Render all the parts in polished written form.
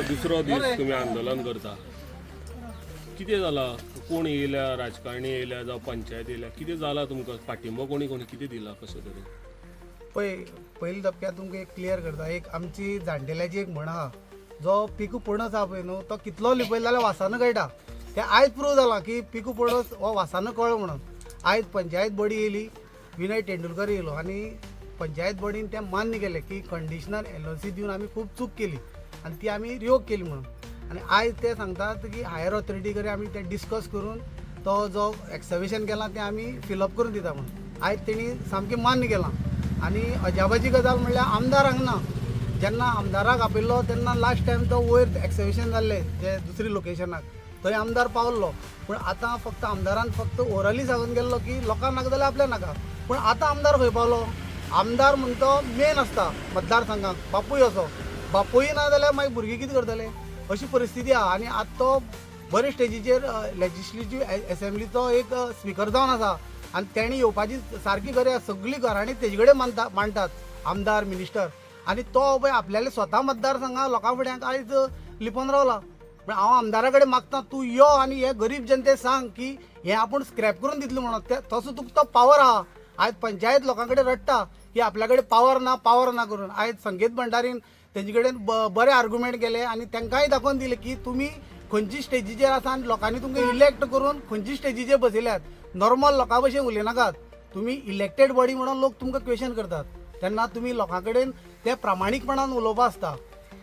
दुसरो दीस तुम्ही आंदोलन करता, कितें जाला? कोण येयल्या, राजकारणी येयल्या जावं पंचायत येयल्या, कितें जाला तुमकां? पाठिंबो कोणी कितें दिला कशें तरेन? पयलीं टप्प्यात तुमकां एक क्लियर करता. एक आमची जाणटेल्याची एक म्हण आहा, जो पिकू पणस आहा पळय न्हू, तो कितलो लिपयलो जाल्यार वासान कळटा. तें आयज प्रूव जालां की पिकू पणस हो वासान कळ म्हणून. आयज पंचायत बॉडी येयली, विनय तेंडुलकर येयलो आनी पंचायत बॉडीन तें मान्य केलें की कंडिशनल LOC दिवन आमी खूब चूक केली आनी ती आमी रिवोक केली म्हणून. आनी आयज ते सांगतात की हायर ऑथॉरिटी कडेन आमी तें डिस्कस करून तो जो एक्सकवेशन केलां तें आमी फिलअप करून दिता म्हणून. आयज तेणी सामकें मान्य केलां. आनी अजापाची गजाल म्हणल्यार आमदार हांगा ना. जेन्ना आमदाराक आपयल्लो तेन्ना लास्ट टायम तो वयर एक्सकवेशन जाल्लें जे दुसरी लोकेशनाक, थंय आमदार पावल्लो. पूण आतां फक्त आमदारान फक्त ओरली सांगून गेल्लो की लोकांक नाका जाल्यार आपल्याक नाका. पूण आतां आमदार खंय पावलो? आमदार म्हणटा तो मेन आसता मतदारसंघाक, बापूय असो. बापूय ना जाल्यार मागीर भुरगीं कितें करतले? अशी परिस्थिती आहा. आनी आतां तो बरे स्टेजीचेर लेजिस्लेटीव असेंब्लीचो एक स्पिकर जावन आसा आनी तेणी येवपाची सारकी गरज आसा. सगळीं घरांनी तेजे कडेन मांडटात आमदार, मिनिस्टर. आनी तो पळय आपल्याले स्वता मतदारसंघा लोकां फुड्यान आयज लिपोवन रावला. पण हांव आमदारा कडेन मागता, तूं यो आनी हे गरीब जनतेक सांग की हें आपूण स्क्रॅप करून दितलो म्हणून. तसो तुका तो पावर आहा. आयज पंचायत लोकां कडेन रडटा की आपल्या कडेन पावर ना करून. आयज संकेत भंडारीन तेंचे कडेन बरे आर्ग्युमेंट केले आनी तांकांय दाखोवन दिले की तुमी खंयची स्टेजीचेर आसा आनी लोकांनी तुमकां इलेक्ट करून खंयची स्टेजीचेर बसयल्यात. नॉर्मल लोकां भशेन उलयनाकात. तुमी इलेक्टेड बॉडी म्हणून लोक तुमकां क्वेश्चन करतात. तेन्ना तुमी लोकां कडेन ते प्रामाणीकपणान उलोवपा आसता.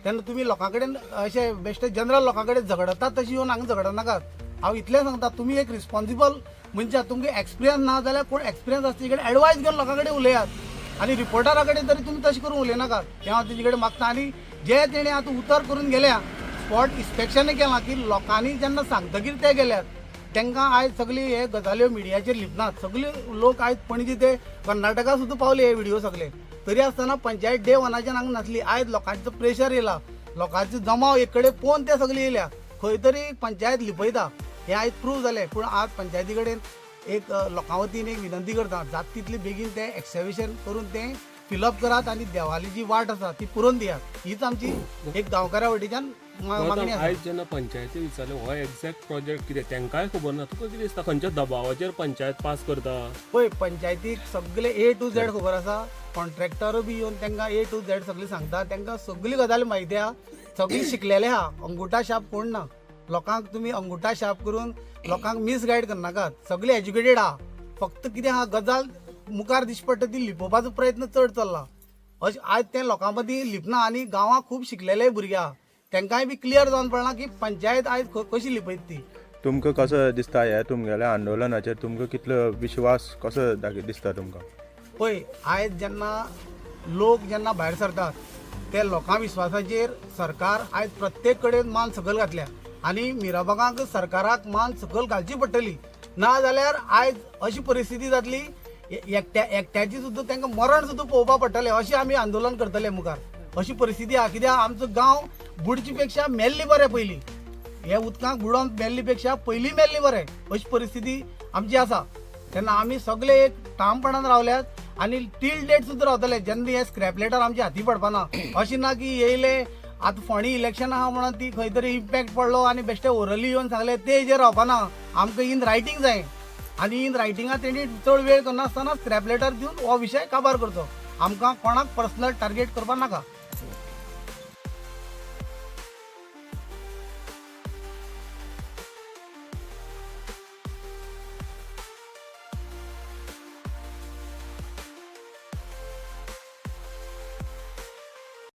तेन्ना तुमी लोकां कडेन अशें बेश्टे जनरल लोकां कडेन झगडतात तशी येवन हांगा झगडनाकात. हांव इतलें सांगता, तुमी एक रिस्पॉन्सिबल म्हणजे तुमकां एक्सपिरियन्स ना जाल्यार कोण एक्सपिरियन्स आसा तेजे कडेन एडवायस घेवन लोकां कडेन उलयात. आनी रिपोर्टरा कडेन तरी तुमी तशें करून उलयनाकात. हें हांव तेजे कडेन मागता. आनी जे तेणें आतां उतर करून गेल्या, स्पॉट इन्स्पेक्शनय केलां की लोकांनी जेन्ना सांगतकीर ते गेल्यात, तांकां आयज सगळी हे गजाल्यो मिडियाचेर लिपनात. सगळे लोक आयज पणजी ते कर्नाटका सुद्दां पावले हे व्हिडिओ सगळे. तरी आसतना पंचायत डे वनाच्यान हांगा नासली. आयज लोकांचो प्रेशर येयला, लोकांचो जमाव एक कडेन पळोवन ते सगळे येयल्या. खंय तरी पंचायत लिपयता हें आयज प्रूव जालें. पूण आज पंचायती कडेन एक लोकां वतीन एक विनंती करता, जाता तितले बेगीन तें एक्सकवेशन करून तें फिलअप करात आनी देवाली जी वाट आसा ती पुरोवन दियात. हीच आमची एक गांवकारा वटेच्यान मागणी आसा. आयज जेन्ना पंचायती विचारलें हो एक्झॅक्ट प्रोजेक्ट कितें तेंकांय खबर ना, तुका कितें दिसता खंयच्या दबावाचेर पंचायत पास करता? पळय, पंचायतीक सगळे A to Z खबर आसा. कॉन्ट्रॅक्टर बी येवन तांकां A to Z सगळी सांगता. तांकां सगळी गजाली म्हायती आहा. सगळी शिकलेले आहा. अंगुठा शाप कोण ना. लोकांक तुमी अंगुठा शाप करून लोकांक मिसगायड करनाकात. सगळे एज्युकेटेड आहा. फक्त कितें आहा, गजाल मुखार दिश्टी पडटा ती लिपोवपाचो प्रयत्न चड चल्ला. अशें आयज तें लोकां मदीं लिपना. आनी गांवांत खूब शिकलेले भुरगे आहा. तांकांय बी क्लियर जावन पडलां की पंचायत आयज कशी लिपयता ती. तुमकां कसो दिसता हे तुमगेल्या आंदोलनाचेर तुमकां कितलो विश्वास कसो दिसता तुमकां? पळय, आयज जेन्ना लोक जेन्ना भायर सरतात ते लोकां विश्वासाचेर सरकार आयज प्रत्येक कडेन मान सकयल घातल्या. आनी मिराबागांक सरकाराक मान सकयल घालची पडटली. ना जाल्यार आयज अशी परिस्थिती जातली एकट्याची सुद्दां तांकां मरण सुद्दां पळोवपा पडटलें. अशें आमी आंदोलन करतले मुखार. अशी परिस्थिती आहा. कित्याक आमचो गांव बुडचे पेक्षा मेल्ली बरें पयलीं. हे उदकांक बुडोवन मेल्ली पेक्षा पयलीं मेल्ली बरें अशी परिस्थिती आमची आसा. तेन्ना आमी सगळे एक ठामपणान रावल्यात आनी टील डेट सुद्दां रावतले जेन्ना हे स्क्रॅप लेटर आमच्या हाती पडपाना. अशें ना की येयले आतां फोंडी इलेक्शन आहा म्हणून ती खंय तरी इम्पॅक्ट पडलो आनी बेश्टे ओरली येवन सांगले ते हेजेर रावपाना. आमकां इन रायटींग जाय. आनी इन रायटिंगाक तेणी चड वेळ करनासतना स्क्रॅप लेटर दिवन हो विशय काबार करचो. आमकां कोणाक पर्सनल टार्गेट करपा नाका.